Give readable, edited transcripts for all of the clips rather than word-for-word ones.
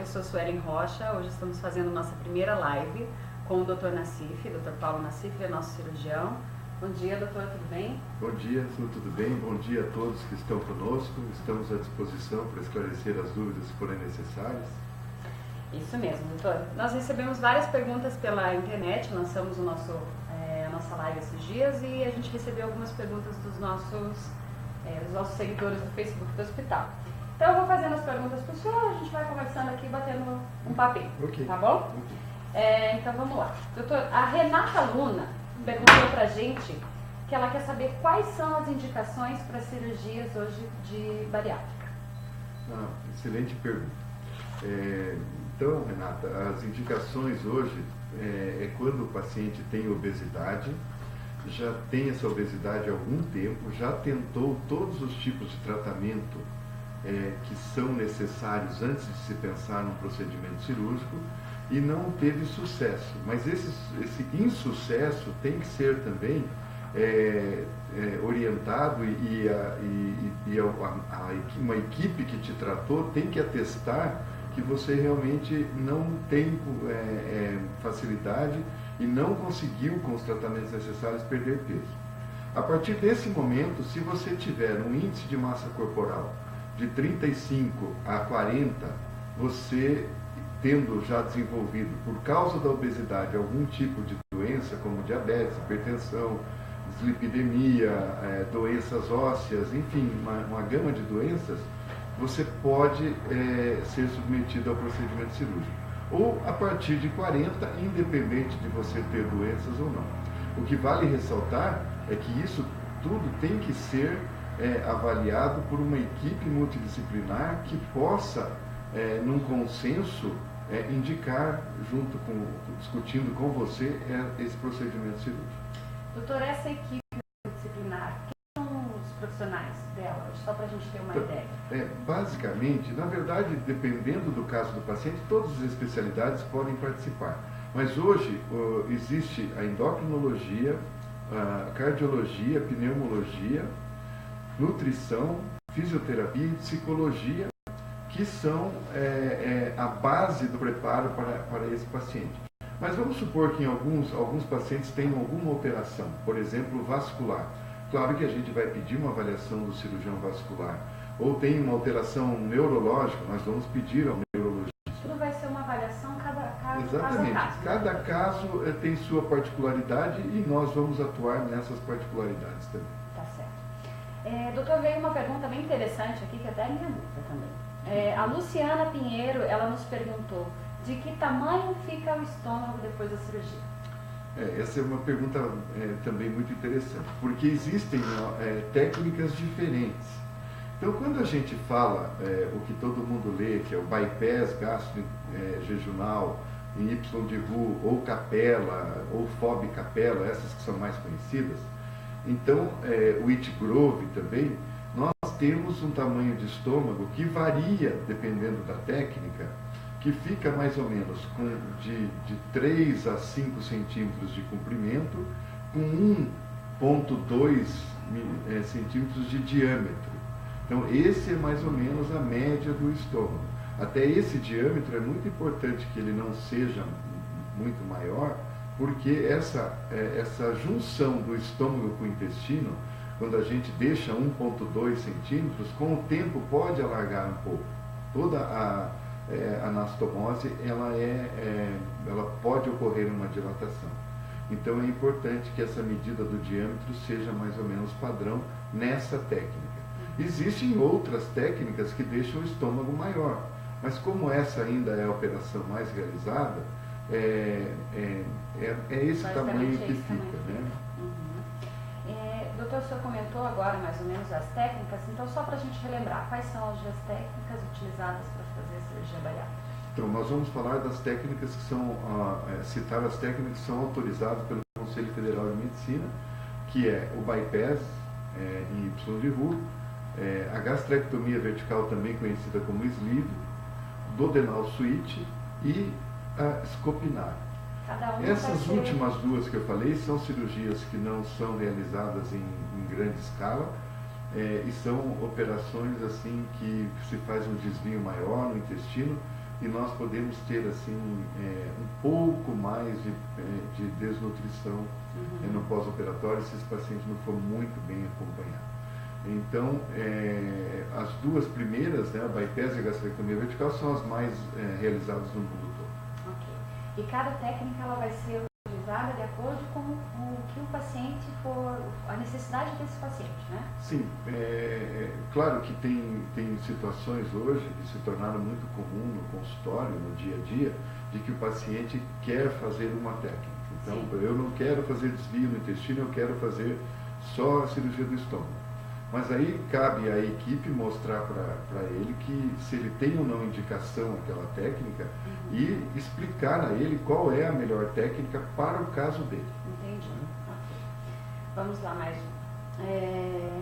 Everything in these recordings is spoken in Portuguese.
eu sou Suelen Rocha. Hoje estamos fazendo nossa primeira live com o Dr. Nassif, Dr. Paulo Nassif, é nosso cirurgião. Bom dia, doutor, tudo bem? Bom dia, tudo bem? Bom dia a todos que estão conosco. Estamos à disposição para esclarecer as dúvidas que forem necessárias. Isso mesmo, doutor. Nós recebemos várias perguntas pela internet, lançamos a nossa live esses dias e a gente recebeu algumas perguntas dos nossos seguidores do Facebook do hospital. Então eu vou fazendo as perguntas para o senhor, a gente vai conversando aqui, batendo um papinho, okay. Tá bom? Okay. Então vamos lá. Doutor, a Renata Luna perguntou para a gente que ela quer saber quais são as indicações para cirurgias hoje de bariátrica. Excelente pergunta. Então, Renata, as indicações hoje é quando o paciente tem obesidade, já tem essa obesidade há algum tempo, já tentou todos os tipos de tratamento que são necessários antes de se pensar num procedimento cirúrgico e não teve sucesso. Mas esse insucesso tem que ser também orientado e uma equipe que te tratou tem que atestar que você realmente não tem facilidade e não conseguiu, com os tratamentos necessários, perder peso. A partir desse momento, se você tiver um índice de massa corporal de 35 a 40, você tendo já desenvolvido, por causa da obesidade, algum tipo de doença, como diabetes, hipertensão, dislipidemia, doenças ósseas, enfim, uma gama de doenças, você pode ser submetido ao procedimento cirúrgico. Ou a partir de 40, independente de você ter doenças ou não. O que vale ressaltar é que isso tudo tem que ser avaliado por uma equipe multidisciplinar que possa, num consenso, indicar, discutindo com você, esse procedimento cirúrgico. Doutor, essa equipe multidisciplinar, quem são os profissionais dela? Só para a gente ter uma ideia. Basicamente, na verdade, dependendo do caso do paciente, todas as especialidades podem participar. Mas hoje existe a endocrinologia, a cardiologia, a pneumologia, nutrição, fisioterapia e psicologia, que são a base do preparo para esse paciente. Mas vamos supor que em alguns pacientes tenham alguma alteração, por exemplo, vascular. Claro que a gente vai pedir uma avaliação do cirurgião vascular. Ou tem uma alteração neurológica, nós vamos pedir ao neurologista. Tudo vai ser uma avaliação cada caso. Exatamente. Caso. Cada caso tem sua particularidade e nós vamos atuar nessas particularidades também. Tá certo. Doutor, veio uma pergunta bem interessante aqui, que até me dúvida também. A Luciana Pinheiro, ela nos perguntou de que tamanho fica o estômago depois da cirurgia? Essa é uma pergunta também muito interessante, porque existem técnicas diferentes. Então, quando a gente fala o que todo mundo lê, que é o bypass gastrojejunal em Y de Roux, ou capela, ou FOB capela, essas que são mais conhecidas, então o Whitgrove também, nós temos um tamanho de estômago que varia, dependendo da técnica, que fica mais ou menos de 3 a 5 centímetros de comprimento, com 1,2 centímetros de diâmetro. Então, esse é mais ou menos a média do estômago. Até esse diâmetro é muito importante que ele não seja muito maior, porque essa junção do estômago com o intestino, quando a gente deixa 1,2 centímetros, com o tempo pode alargar um pouco. Toda a anastomose, ela pode ocorrer uma dilatação. Então é importante que essa medida do diâmetro seja mais ou menos padrão nessa técnica. Existem outras técnicas que deixam o estômago maior, mas como essa ainda é a operação mais realizada, esse tamanho que fica, né? Doutor, o senhor comentou agora mais ou menos as técnicas, então só para a gente relembrar, quais são as técnicas utilizadas para fazer a cirurgia bariátrica? Então, nós vamos falar das técnicas que são, citar as técnicas que são autorizadas pelo Conselho Federal de Medicina, que é o bypass em Y de Roux, a gastrectomia vertical, também conhecida como sleeve, duodenal switch e a scopinar. Essas últimas duas que eu falei são cirurgias que não são realizadas em grande escala e são operações assim que se faz um desvio maior no intestino e nós podemos ter assim um pouco mais de desnutrição no pós-operatório se esse paciente não for muito bem acompanhado. Então, as duas primeiras, né, a bypass e a gastrectomia vertical, são as mais realizadas no mundo todo. Ok. E cada técnica ela vai ser utilizada de acordo com o que o paciente for, a necessidade desse paciente, né? Sim, claro que tem situações hoje que se tornaram muito comum no consultório, no dia a dia, de que o paciente quer fazer uma técnica. Então, eu não quero fazer desvio no intestino, eu quero fazer só a cirurgia do estômago. Mas aí cabe à equipe mostrar para ele que se ele tem ou não indicação aquela técnica e explicar a ele qual é a melhor técnica para o caso dele. Entendi. Okay. Vamos lá mais um.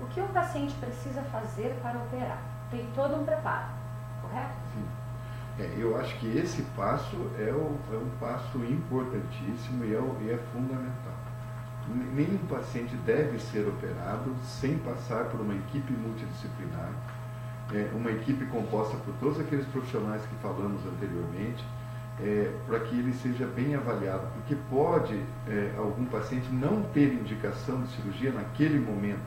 O que o paciente precisa fazer para operar? Tem todo um preparo, correto? Sim. Eu acho que esse passo é um passo importantíssimo e é fundamental. Nenhum paciente deve ser operado sem passar por uma equipe multidisciplinar, uma equipe composta por todos aqueles profissionais que falamos anteriormente, para que ele seja bem avaliado, porque pode algum paciente não ter indicação de cirurgia naquele momento,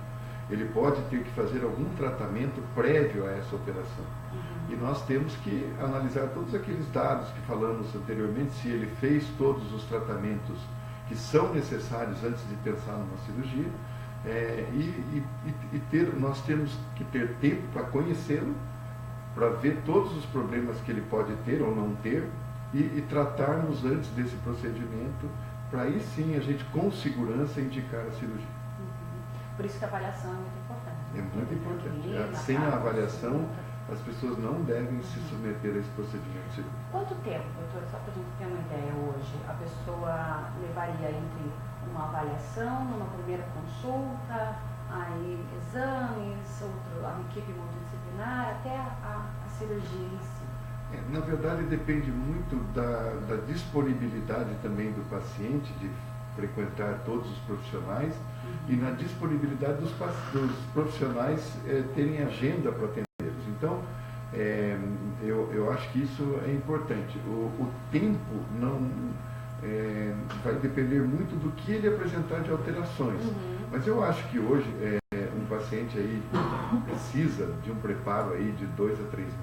ele pode ter que fazer algum tratamento prévio a essa operação. E nós temos que analisar todos aqueles dados que falamos anteriormente, se ele fez todos os tratamentos que são necessários antes de pensar numa cirurgia, nós temos que ter tempo para conhecê-lo, para ver todos os problemas que ele pode ter ou não ter, e tratarmos antes desse procedimento, para aí sim a gente com segurança indicar a cirurgia. Por isso que a avaliação é muito importante. É muito importante. Sem a avaliação, as pessoas não devem se submeter a esse procedimento cirúrgico. Quanto tempo, doutor, só para a gente ter uma ideia hoje, a pessoa levaria entre uma avaliação, numa primeira consulta, aí exames, a equipe multidisciplinar, até a cirurgia em si? Na verdade, depende muito da disponibilidade também do paciente de frequentar todos os profissionais e na disponibilidade dos profissionais terem agenda para atendê-los. Então, eu acho que isso é importante. O tempo não vai depender muito do que ele apresentar de alterações. Mas eu acho que hoje um paciente aí precisa de um preparo aí de 2 a 3 meses.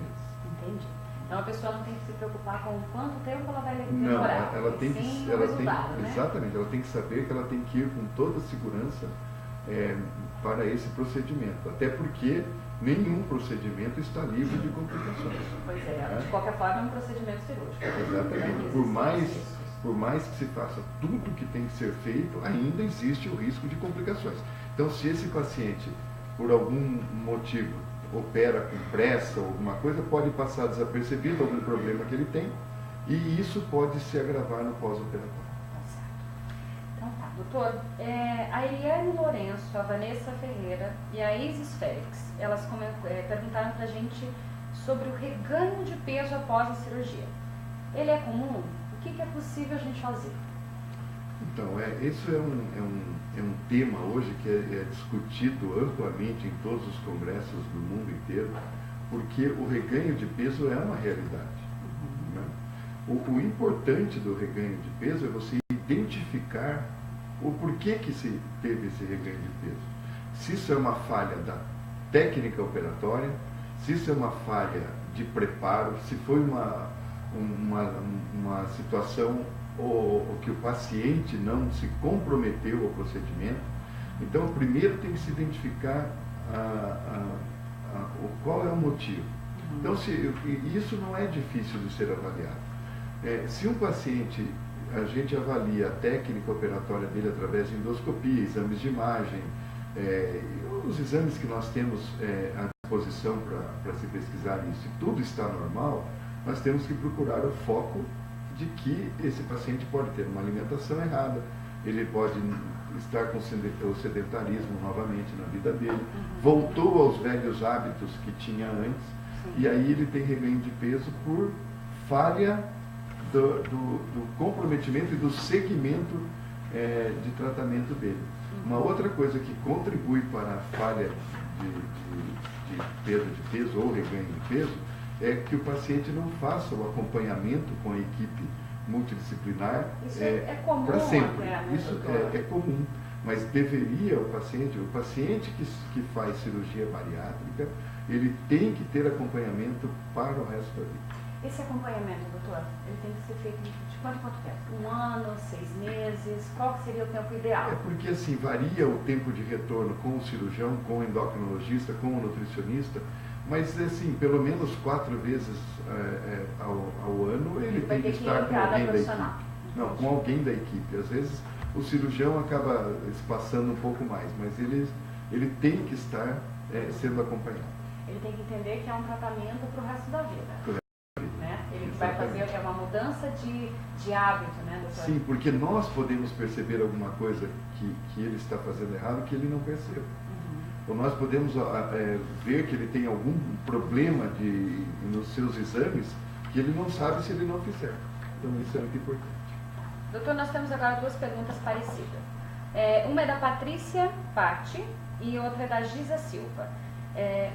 Entendi. Então a pessoa não tem que se preocupar com quanto tempo ela vai demorar. Não, ela tem que, né? Exatamente, ela tem que saber que ela tem que ir com toda a segurança para esse procedimento. Até porque nenhum procedimento está livre de complicações. Pois de qualquer forma é um procedimento cirúrgico. Exatamente. Por mais que se faça tudo que tem que ser feito, ainda existe o risco de complicações. Então, se esse paciente, por algum motivo, opera com pressa ou alguma coisa, pode passar desapercebido algum problema que ele tem, e isso pode se agravar no pós-operatório. Tá certo. Então tá, doutor, a Eliane Lourenço, a Vanessa Ferreira e a Isis Félix, elas perguntaram pra gente sobre o reganho de peso após a cirurgia. Ele é comum? O que é possível a gente fazer? Então, isso é um tema hoje que é discutido amplamente em todos os congressos do mundo inteiro, porque o reganho de peso é uma realidade. Né? O importante do reganho de peso é você identificar o porquê que se teve esse reganho de peso. Se isso é uma falha da técnica operatória, se isso é uma falha de preparo, se foi uma situação ou que o paciente não se comprometeu ao procedimento. Então, primeiro tem que se identificar qual é o motivo. Então, isso não é difícil de ser avaliado. Se um paciente, a gente avalia a técnica operatória dele através de endoscopia, exames de imagem, os exames que nós temos à disposição para se pesquisar isso, se tudo está normal, nós temos que procurar o foco de que esse paciente pode ter uma alimentação errada, ele pode estar com o sedentarismo novamente na vida dele, voltou aos velhos hábitos que tinha antes, e aí ele tem reganho de peso por falha do comprometimento e do segmento de tratamento dele. Uma outra coisa que contribui para a falha de perda de peso ou reganho de peso é que o paciente não faça o acompanhamento com a equipe multidisciplinar isso é comum para sempre. Até, né, isso é comum, mas deveria o paciente que faz cirurgia bariátrica, ele tem que ter acompanhamento para o resto da vida. Esse acompanhamento, doutor, ele tem que ser feito de quanto tempo? 1 ano, 6 meses? Qual seria o tempo ideal? É porque assim, varia o tempo de retorno com o cirurgião, com o endocrinologista, com o nutricionista, mas assim, pelo menos 4 vezes ao ano ele tem que estar com alguém da equipe. Não, com alguém da equipe. Às vezes o cirurgião acaba espaçando um pouco mais, mas ele tem que estar sendo acompanhado. Ele tem que entender que é um tratamento para o resto da vida. Né? Ele vai Exatamente. fazer uma mudança de hábito, né, doutor? Sim, porque nós podemos perceber alguma coisa que ele está fazendo errado que ele não percebe. Ou nós podemos ver que ele tem algum problema nos seus exames que ele não sabe se ele não fizer. Então isso é muito importante. Doutor, nós temos agora 2 perguntas parecidas. Uma é da Patrícia Patti e outra é da Giza Silva.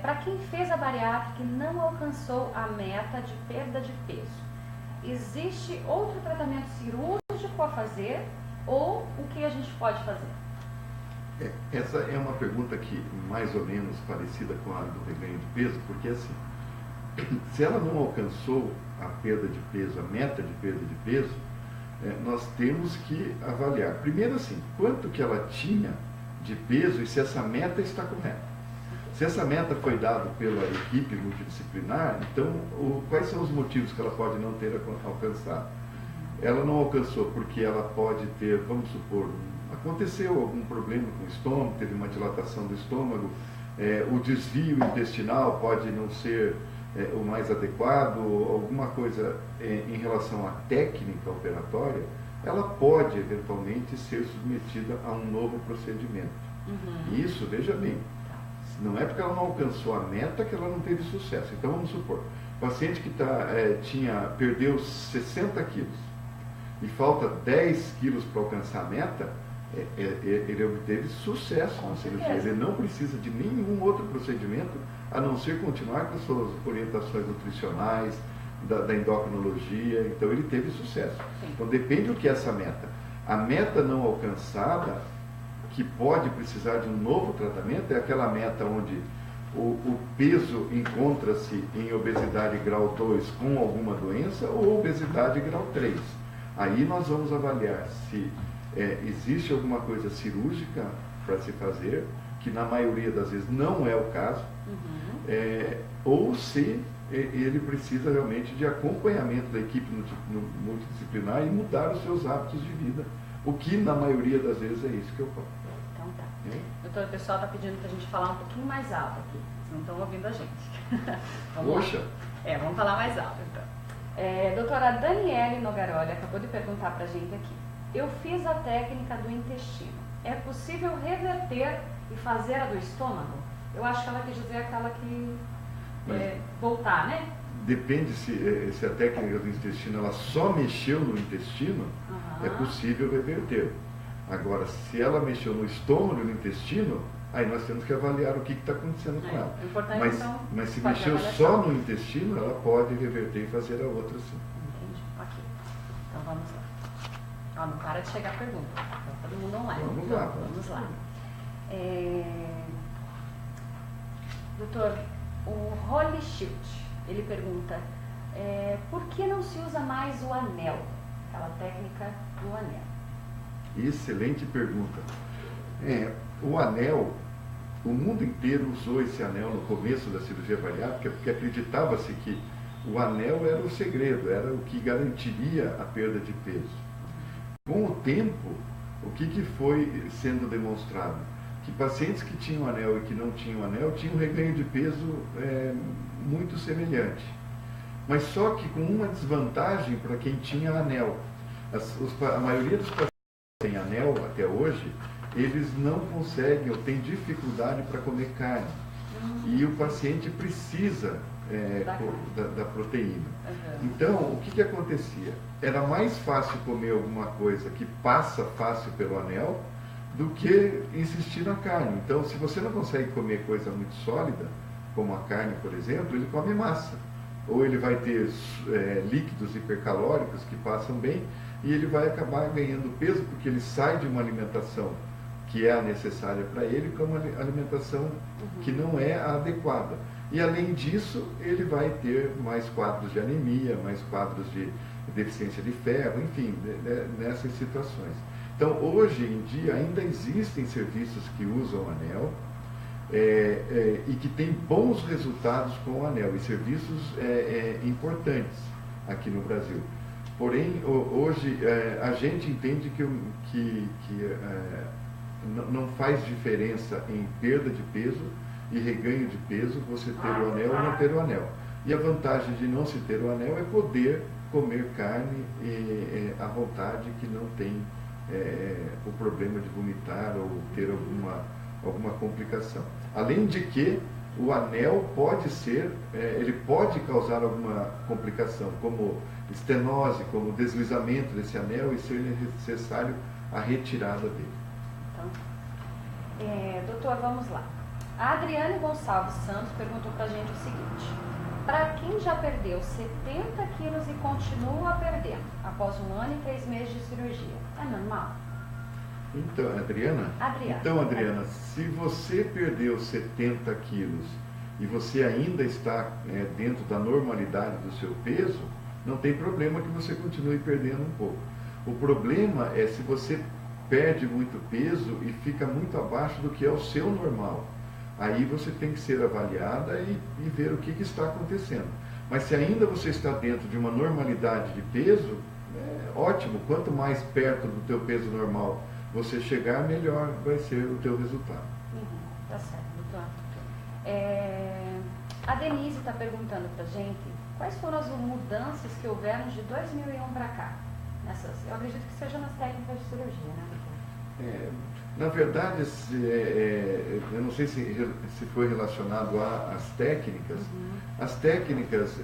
Para quem fez a bariátrica e não alcançou a meta de perda de peso, existe outro tratamento cirúrgico a fazer ou o que a gente pode fazer? Essa é uma pergunta que mais ou menos parecida com a do reganho de peso, porque assim, se ela não alcançou a perda de peso, a meta de perda de peso, nós temos que avaliar, primeiro assim, quanto que ela tinha de peso e se essa meta está correta. Se essa meta foi dada pela equipe multidisciplinar, então quais são os motivos que ela pode não ter alcançado? Ela não alcançou porque ela pode ter, vamos supor, aconteceu algum problema com o estômago, teve uma dilatação do estômago, o desvio intestinal pode não ser o mais adequado, alguma coisa em relação à técnica operatória, ela pode eventualmente ser submetida a um novo procedimento. Isso, veja bem, não é porque ela não alcançou a meta que ela não teve sucesso. Então vamos supor, o paciente que perdeu 60 quilos e falta 10 quilos para alcançar a meta, ele obteve sucesso na cirurgia. Ele não precisa de nenhum outro procedimento a não ser continuar com suas orientações nutricionais, da endocrinologia. Então ele teve sucesso. Então depende do que é essa meta. A meta não alcançada, que pode precisar de um novo tratamento, é aquela meta onde o peso encontra-se em obesidade grau 2 com alguma doença ou obesidade grau 3. Aí nós vamos avaliar se existe alguma coisa cirúrgica para se fazer, que na maioria das vezes não é o caso, ou se ele precisa realmente de acompanhamento da equipe multidisciplinar e mudar os seus hábitos de vida, o que na maioria das vezes é isso que ocorre. Então tá. Doutor, o pessoal está pedindo para a gente falar um pouquinho mais alto aqui, vocês não estão ouvindo a gente. Poxa! Vamos falar mais alto então. Doutora Daniele Nogaroli acabou de perguntar para a gente aqui. Eu fiz a técnica do intestino. É possível reverter e fazer a do estômago? Eu acho que ela quis dizer aquela que voltar, né? Depende se a técnica do intestino ela só mexeu no intestino, é possível reverter. Agora, se ela mexeu no estômago e no intestino, aí nós temos que avaliar o que está acontecendo com ela. Mas se mexeu só no intestino, ela pode reverter e fazer a outra sim. Entendi. Ok. Então vamos lá. Não para de chegar a pergunta. Tá todo mundo online. Vamos lá. Doutor, o Holly Schilt, ele pergunta, por que não se usa mais o anel? Aquela técnica do anel. Excelente pergunta. O anel, o mundo inteiro usou esse anel no começo da cirurgia bariátrica porque acreditava-se que o anel era o segredo, era o que garantiria a perda de peso. Com o tempo, o que foi sendo demonstrado? Que pacientes que tinham anel e que não tinham anel tinham um reganho de peso muito semelhante. Mas só que com uma desvantagem para quem tinha anel. A maioria dos pacientes que têm anel até hoje, eles não conseguem ou têm dificuldade para comer carne. E o paciente precisa da proteína. Então, o que acontecia? Era mais fácil comer alguma coisa que passa fácil pelo anel do que insistir na carne. Então, se você não consegue comer coisa muito sólida, como a carne, por exemplo, ele come massa. ou ele vai ter líquidos hipercalóricos que passam bem, e ele vai acabar ganhando peso porque ele sai de uma alimentação que é a necessária para ele para uma alimentação que não é a adequada. E além disso, ele vai ter mais quadros de anemia, mais quadros de deficiência de ferro, enfim, nessas situações. Então, hoje em dia, ainda existem serviços que usam anel e que têm bons resultados com o anel, e serviços importantes aqui no Brasil. Porém, hoje, a gente entende que não faz diferença em perda de peso e reganho de peso você ter o anel ou não ter o anel. E a vantagem de não se ter o anel é poder comer carne à vontade, que não tem o problema de vomitar ou ter alguma complicação. Além de que o anel pode ser, ele pode causar alguma complicação, como estenose, como deslizamento desse anel, e ser necessário a retirada dele. Então, doutor, vamos lá. A Adriane Gonçalves Santos perguntou para a gente o seguinte: para quem já perdeu 70 quilos e continua perdendo após 1 ano e 3 meses de cirurgia, é normal? Então, Adriana, se você perdeu 70 quilos e você ainda está dentro da normalidade do seu peso, não tem problema que você continue perdendo um pouco. O problema é se você perde muito peso e fica muito abaixo do que é o seu normal. Aí você tem que ser avaliada e ver o que está acontecendo. Mas se ainda você está dentro de uma normalidade de peso, ótimo. Quanto mais perto do teu peso normal você chegar, melhor vai ser o teu resultado. Tá certo, doutor. A Denise está perguntando para a gente quais foram as mudanças que houveram de 2001 para cá. Eu acredito que seja nas técnicas de cirurgia, né, doutor? Na verdade, eu não sei se foi relacionado às técnicas. As técnicas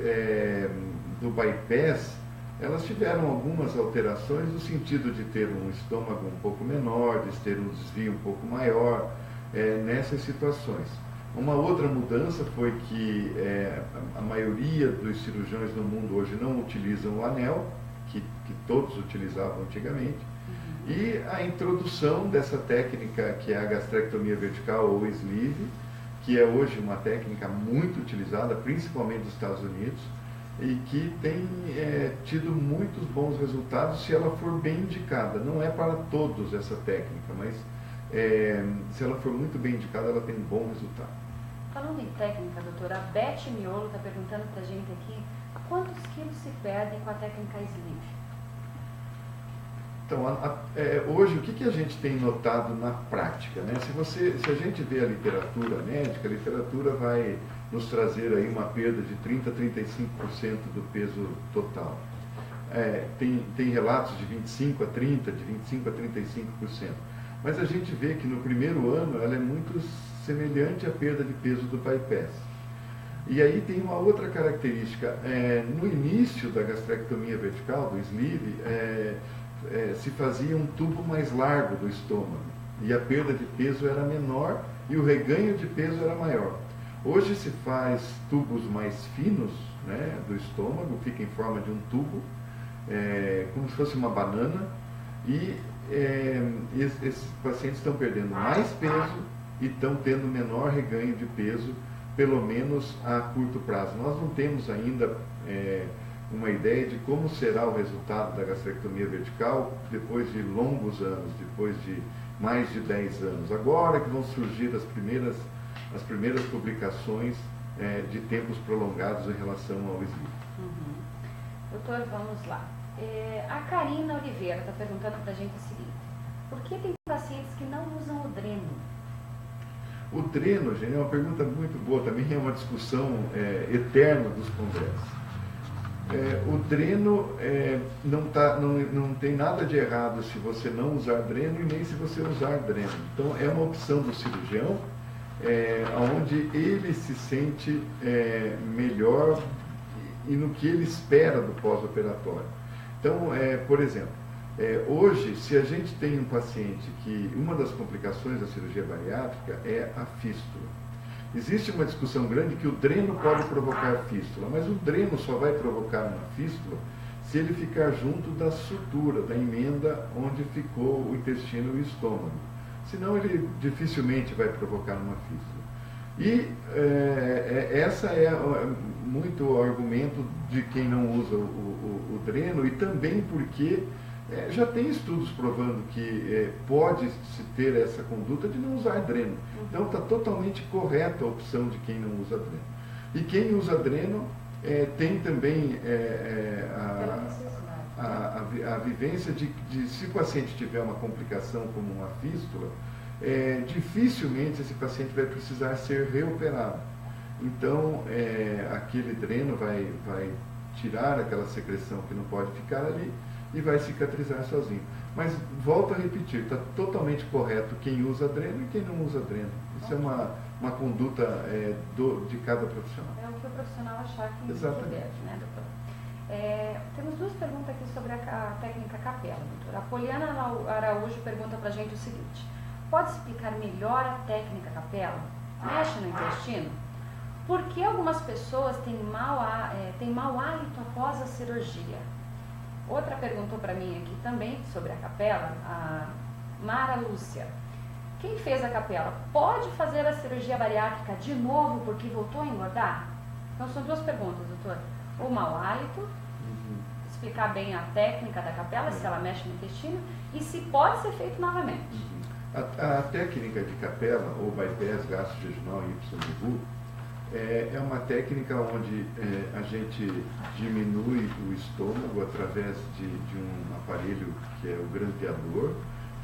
do bypass, elas tiveram algumas alterações no sentido de ter um estômago um pouco menor, de ter um desvio um pouco maior, nessas situações. Uma outra mudança foi que a maioria dos cirurgiões no mundo hoje não utilizam o anel, que todos utilizavam antigamente, e a introdução dessa técnica que é a gastrectomia vertical ou sleeve, que é hoje uma técnica muito utilizada, principalmente nos Estados Unidos, e que tem tido muitos bons resultados se ela for bem indicada. Não é para todos essa técnica, mas se ela for muito bem indicada, ela tem um bom resultado. Falando em técnica, doutora, a Beth Miolo está perguntando para a gente aqui quantos quilos se perdem com a técnica sleeve? Então, hoje, o que a gente tem notado na prática, né? Se a gente vê a literatura médica, a literatura vai nos trazer aí uma perda de 30% a 35% do peso total. Tem relatos de 25% a 30%, de 25% a 35%. Mas a gente vê que no primeiro ano ela é muito semelhante à perda de peso do bypass. E aí tem uma outra característica. No início da gastrectomia vertical, do sleeve, se fazia um tubo mais largo do estômago e a perda de peso era menor e o reganho de peso era maior. Hoje se faz tubos mais finos, né, do estômago, fica em forma de um tubo, como se fosse uma banana, e esses pacientes estão perdendo mais peso e estão tendo menor reganho de peso, pelo menos a curto prazo. Nós não temos ainda uma ideia de como será o resultado da gastrectomia vertical depois de longos anos, depois de mais de 10 anos. Agora que vão surgir as primeiras publicações de tempos prolongados em relação ao sleeve. Doutor, vamos lá. A Karina Oliveira está perguntando para a gente o seguinte: por que tem pacientes que não usam o dreno? O dreno, gente, é uma pergunta muito boa, também é uma discussão eterna dos congressos. O dreno não tem nada de errado se você não usar dreno e nem se você usar dreno. Então é uma opção do cirurgião, onde ele se sente melhor e no que ele espera do pós-operatório. Então, por exemplo, hoje, se a gente tem um paciente que uma das complicações da cirurgia bariátrica é a fístula. Existe uma discussão grande que o dreno pode provocar fístula, mas o dreno só vai provocar uma fístula se ele ficar junto da sutura, da emenda onde ficou o intestino e o estômago. Senão ele dificilmente vai provocar uma fístula. E essa é muito o argumento de quem não usa o dreno, e também porque já tem estudos provando que pode-se ter essa conduta de não usar dreno. Então está totalmente correta a opção de quem não usa dreno. E quem usa dreno tem também a vivência de se o paciente tiver uma complicação como uma fístula, dificilmente esse paciente vai precisar ser reoperado. Então, aquele dreno vai tirar aquela secreção que não pode ficar ali e vai cicatrizar sozinho. Mas, volto a repetir, está totalmente correto quem usa dreno e quem não usa dreno. Isso é uma conduta de cada profissional. É o que o profissional achar que Exatamente. deve, né, doutor? Temos duas perguntas aqui sobre a técnica capela, doutor. A Poliana Araújo pergunta para a gente o seguinte: pode explicar melhor a técnica capela? Mexe no intestino? Por que algumas pessoas têm mau hálito após a cirurgia? Outra perguntou para mim aqui também sobre a capela, a Mara Lúcia. Quem fez a capela pode fazer a cirurgia bariátrica de novo porque voltou a engordar? Então são duas perguntas, doutor. O mau hálito, explicar bem a técnica da capela, se ela mexe no intestino, e se pode ser feito novamente. A técnica de capela, ou bypass gastrojejual YVU, é uma técnica onde a gente diminui o estômago através de um aparelho que é o grampeador,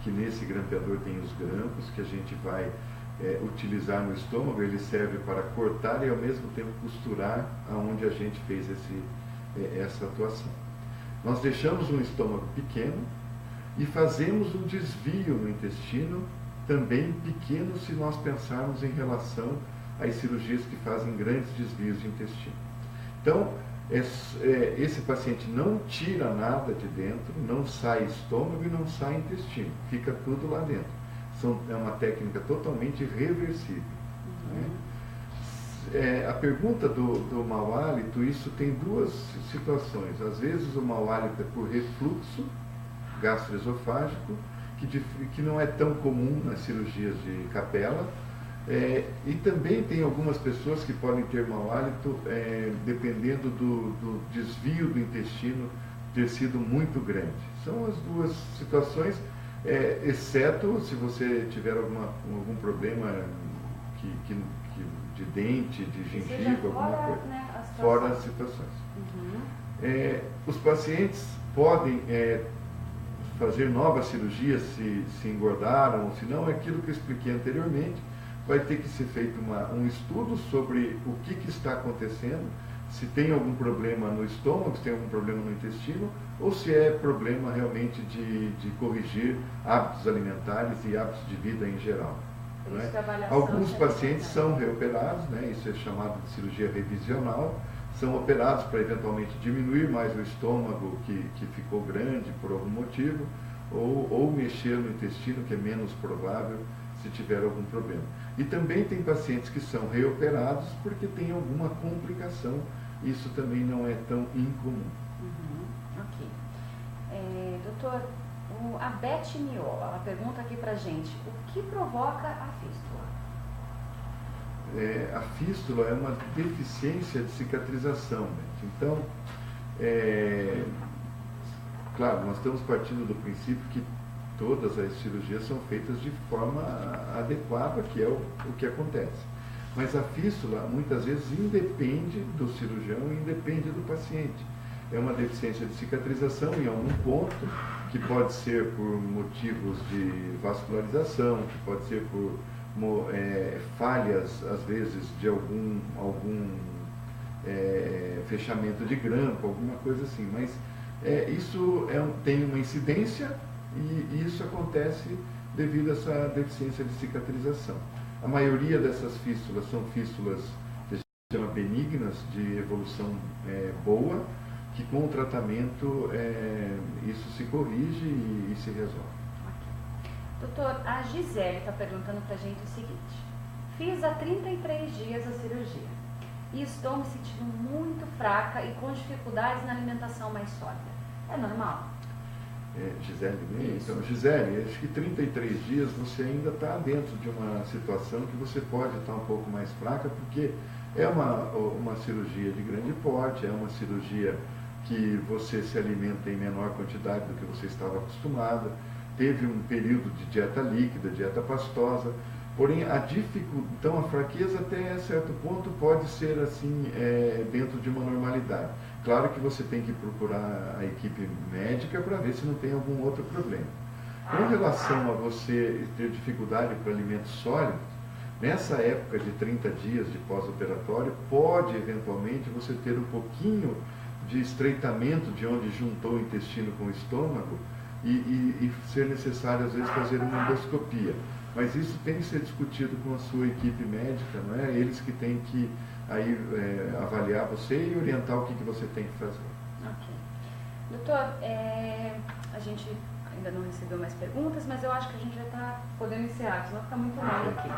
que nesse grampeador tem os grampos que a gente vai utilizar no estômago. Ele serve para cortar e ao mesmo tempo costurar aonde a gente fez essa atuação. Nós deixamos um estômago pequeno e fazemos um desvio no intestino também pequeno, se nós pensarmos em relação às cirurgias que fazem grandes desvios de intestino. Então, esse paciente não tira nada de dentro, não sai estômago e não sai intestino, fica tudo lá dentro. É uma técnica totalmente reversível. A pergunta do mau hálito, isso tem duas situações. Às vezes o mau hálito é por refluxo gastroesofágico, que não é tão comum nas cirurgias de capela, e também tem algumas pessoas que podem ter mau hálito dependendo do desvio do intestino ter sido muito grande. São as duas situações, exceto se você tiver algum problema de dente, de gengiva, alguma coisa, né, fora as situações. Os pacientes podem fazer novas cirurgias se engordaram ou se não. É aquilo que eu expliquei anteriormente. Vai ter que ser feito um estudo sobre o que está acontecendo, se tem algum problema no estômago, se tem algum problema no intestino, ou se é problema realmente de corrigir hábitos alimentares e hábitos de vida em geral. Alguns pacientes são reoperados, isso é chamado de cirurgia revisional, são operados para eventualmente diminuir mais o estômago que ficou grande por algum motivo, ou mexer no intestino, que é menos provável se tiver algum problema. E também tem pacientes que são reoperados porque tem alguma complicação. Isso também não é tão incomum. Ok. Doutor, a Beth Miola, ela pergunta aqui pra gente: o que provoca a fístula? A fístula é uma deficiência de cicatrização, Beth. Então, claro, nós estamos partindo do princípio que todas as cirurgias são feitas de forma adequada, que é o que acontece. Mas a fístula, muitas vezes, independe do cirurgião e independe do paciente. É uma deficiência de cicatrização em algum ponto, que pode ser por motivos de vascularização, que pode ser por falhas, às vezes, de algum fechamento de grampo, alguma coisa assim. Mas isso tem uma incidência e isso acontece devido a essa deficiência de cicatrização. A maioria dessas fístulas são fístulas que a gente chama benignas, de evolução boa, que com o tratamento isso se corrige e se resolve. Doutor, a Gisele está perguntando para a gente o seguinte: Fiz há 33 dias a cirurgia e estou me sentindo muito fraca e com dificuldades na alimentação mais sólida. É normal? Gisele, então, Gisele, acho que 33 dias você ainda está dentro de uma situação que você pode estar um pouco mais fraca, porque é uma cirurgia de grande porte, é uma cirurgia que você se alimenta em menor quantidade do que você estava acostumada, teve um período de dieta líquida, dieta pastosa, porém então a fraqueza até certo ponto pode ser assim, dentro de uma normalidade. Claro que você tem que procurar a equipe médica para ver se não tem algum outro problema. Com relação a você ter dificuldade para alimentos sólidos, nessa época de 30 dias de pós-operatório, pode eventualmente você ter um pouquinho de estreitamento de onde juntou o intestino com o estômago e ser necessário às vezes fazer uma endoscopia. Mas isso tem que ser discutido com a sua equipe médica, não é? Eles que têm que aí avaliar você e orientar o que você tem que fazer. Ok. Doutor, a gente ainda não recebeu mais perguntas, mas eu acho que a gente já está podendo encerrar, senão fica muito longo aqui.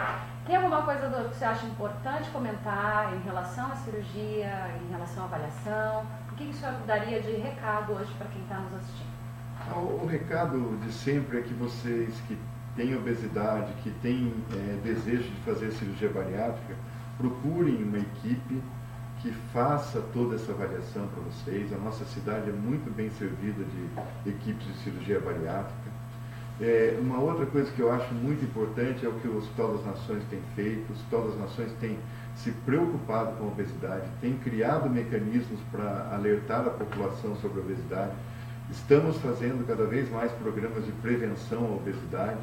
Tem alguma coisa, doutor, que você acha importante comentar em relação à cirurgia, em relação à avaliação? O que o senhor daria de recado hoje para quem está nos assistindo? O recado de sempre é que vocês que têm obesidade, que têm desejo de fazer cirurgia bariátrica, procurem uma equipe que faça toda essa avaliação para vocês. A nossa cidade é muito bem servida de equipes de cirurgia bariátrica. Uma outra coisa que eu acho muito importante é o que o Hospital das Nações tem feito. O Hospital das Nações tem se preocupado com a obesidade, tem criado mecanismos para alertar a população sobre a obesidade. Estamos fazendo cada vez mais programas de prevenção à obesidade.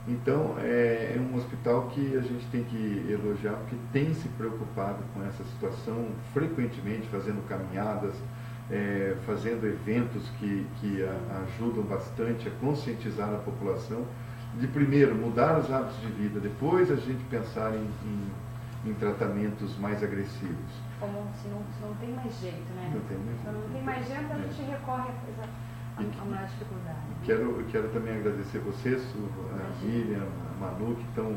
Então, é um hospital que a gente tem que elogiar, porque tem se preocupado com essa situação frequentemente, fazendo caminhadas, fazendo eventos que ajudam bastante a conscientizar a população, de primeiro mudar os hábitos de vida, depois a gente pensar em tratamentos mais agressivos. Como se não tem mais jeito, né? Não tem mais jeito. Quando não tem mais jeito, a gente recorre a maior dificuldade. Quero também agradecer vocês, a Miriam, a Manu, que estão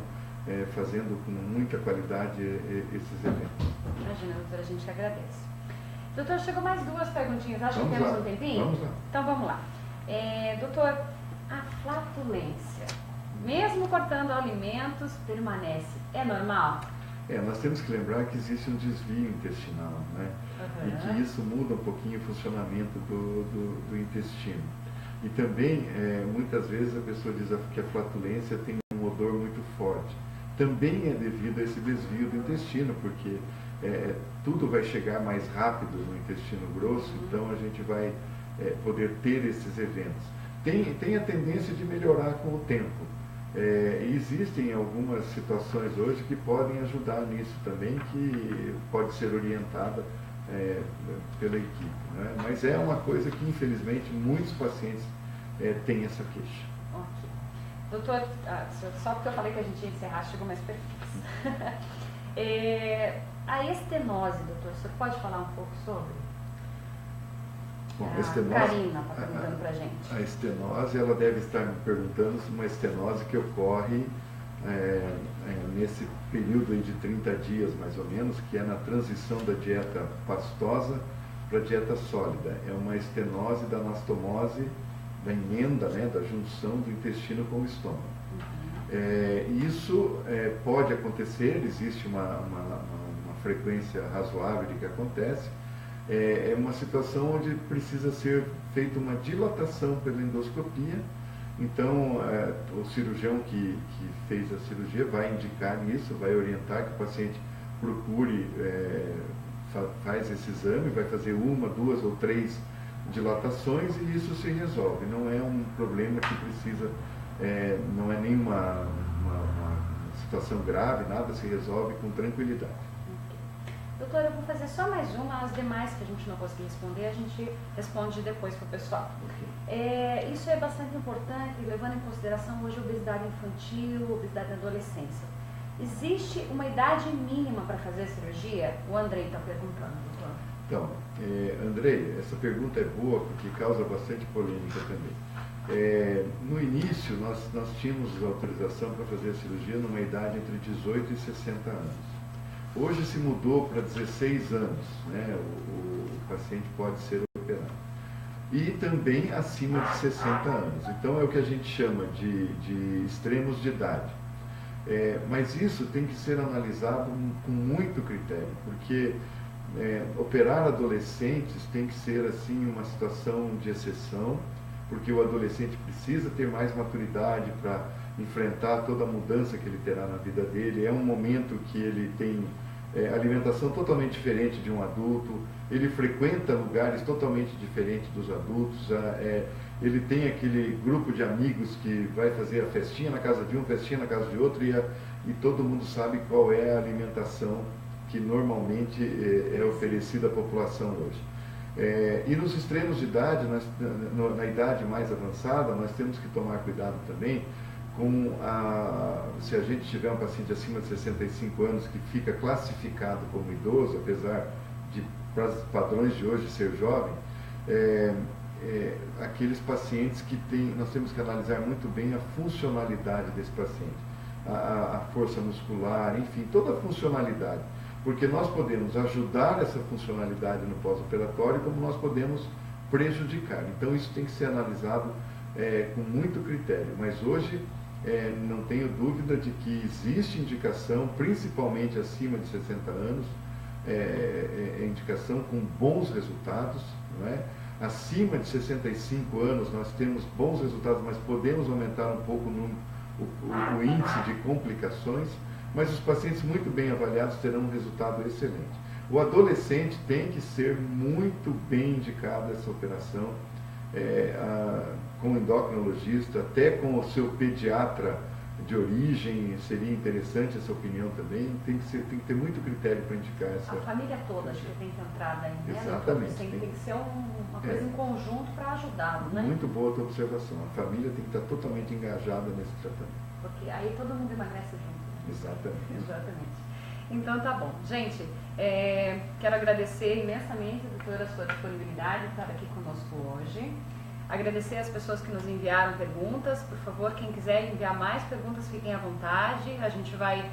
fazendo com muita qualidade esses eventos. Imagina, doutora, a gente agradece. Doutor, chegou mais duas perguntinhas. Acho que Vamos temos lá. um tempinho? Vamos lá. Então vamos lá. Doutor, a flatulência, mesmo cortando alimentos, permanece. É normal? Nós temos que lembrar que existe um desvio intestinal, né? E que isso muda um pouquinho o funcionamento do intestino. E também, muitas vezes, a pessoa diz que a flatulência tem um odor muito forte. Também é devido a esse desvio do intestino, porque tudo vai chegar mais rápido no intestino grosso, então a gente vai poder ter esses eventos. Tem a tendência de melhorar com o tempo. Existem algumas situações hoje que podem ajudar nisso também, que pode ser orientada pela equipe, né? Mas é uma coisa que infelizmente muitos pacientes têm essa queixa. Ok. Doutor, só porque eu falei que a gente ia encerrar, chegou mais perguntas. A estenose, doutor, o senhor pode falar um pouco sobre? Bom, a Karina está perguntando para a gente. A estenose, ela deve estar me perguntando se uma estenose que ocorre nesse período aí de 30 dias, mais ou menos, que é na transição da dieta pastosa para a dieta sólida. É uma estenose da anastomose, da emenda, né, da junção do intestino com o estômago. Isso pode acontecer, existe uma frequência razoável de que acontece. É uma situação onde precisa ser feita uma dilatação pela endoscopia. Então, o cirurgião que fez a cirurgia vai indicar isso, vai orientar que o paciente procure, faz esse exame, vai fazer uma, duas ou três dilatações e isso se resolve. Não é um problema que precisa, não é nenhuma uma situação grave, nada, se resolve com tranquilidade. Doutora, eu vou fazer só mais uma, as demais que a gente não conseguir responder, a gente responde depois para o pessoal. Okay. Isso é bastante importante, levando em consideração hoje a obesidade infantil, obesidade na adolescência. Existe uma idade mínima para fazer a cirurgia? O Andrei está perguntando, doutor. Então, Andrei, essa pergunta é boa porque causa bastante polêmica também. No início, nós tínhamos autorização para fazer a cirurgia numa idade entre 18 e 60 anos. Hoje se mudou para 16 anos, né? O paciente pode ser operado. E também acima de 60 anos. Então é o que a gente chama de extremos de idade. Mas isso tem que ser analisado com muito critério, porque operar adolescentes tem que ser assim uma situação de exceção, porque o adolescente precisa ter mais maturidade para enfrentar toda a mudança que ele terá na vida dele. É um momento que ele tem alimentação totalmente diferente de um adulto, ele frequenta lugares totalmente diferentes dos adultos, ele tem aquele grupo de amigos que vai fazer a festinha na casa de um, festinha na casa de outro, e todo mundo sabe qual é a alimentação que normalmente é oferecida à população hoje. E nos extremos de idade, na idade mais avançada, nós temos que tomar cuidado também se a gente tiver um paciente acima de 65 anos que fica classificado como idoso, apesar de padrões de hoje ser jovem, aqueles pacientes que nós temos que analisar muito bem a funcionalidade desse paciente, a força muscular, enfim, toda a funcionalidade. Porque nós podemos ajudar essa funcionalidade no pós-operatório, como nós podemos prejudicar. Então isso tem que ser analisado com muito critério. Mas hoje não tenho dúvida de que existe indicação, principalmente acima de 60 anos, indicação com bons resultados, não é? Acima de 65 anos nós temos bons resultados, mas podemos aumentar um pouco o índice de complicações. Mas os pacientes muito bem avaliados terão um resultado excelente. O adolescente tem que ser muito bem indicado essa operação, com o endocrinologista, até com o seu pediatra de origem, seria interessante essa opinião também. Tem que ter muito critério para indicar essa. A família toda acho que tem que entrar daí, né? Exatamente. Tem que ser uma coisa em conjunto para ajudá-lo, né? Muito boa a tua observação. A família tem que estar totalmente engajada nesse tratamento. Porque aí todo mundo emagrece junto. Exatamente. Exatamente. Então tá bom. Gente, quero agradecer imensamente, doutora, a sua disponibilidade de estar aqui conosco hoje. Agradecer as pessoas que nos enviaram perguntas. Por favor, quem quiser enviar mais perguntas, fiquem à vontade. A gente vai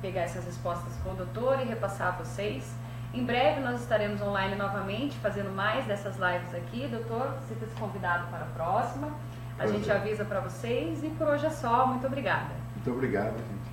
pegar essas respostas com o doutor e repassar a vocês. Em breve nós estaremos online novamente, fazendo mais dessas lives aqui. Doutor, sinta-se convidado para a próxima. A gente avisa para vocês e por hoje é só. Muito obrigada. Muito obrigado, gente.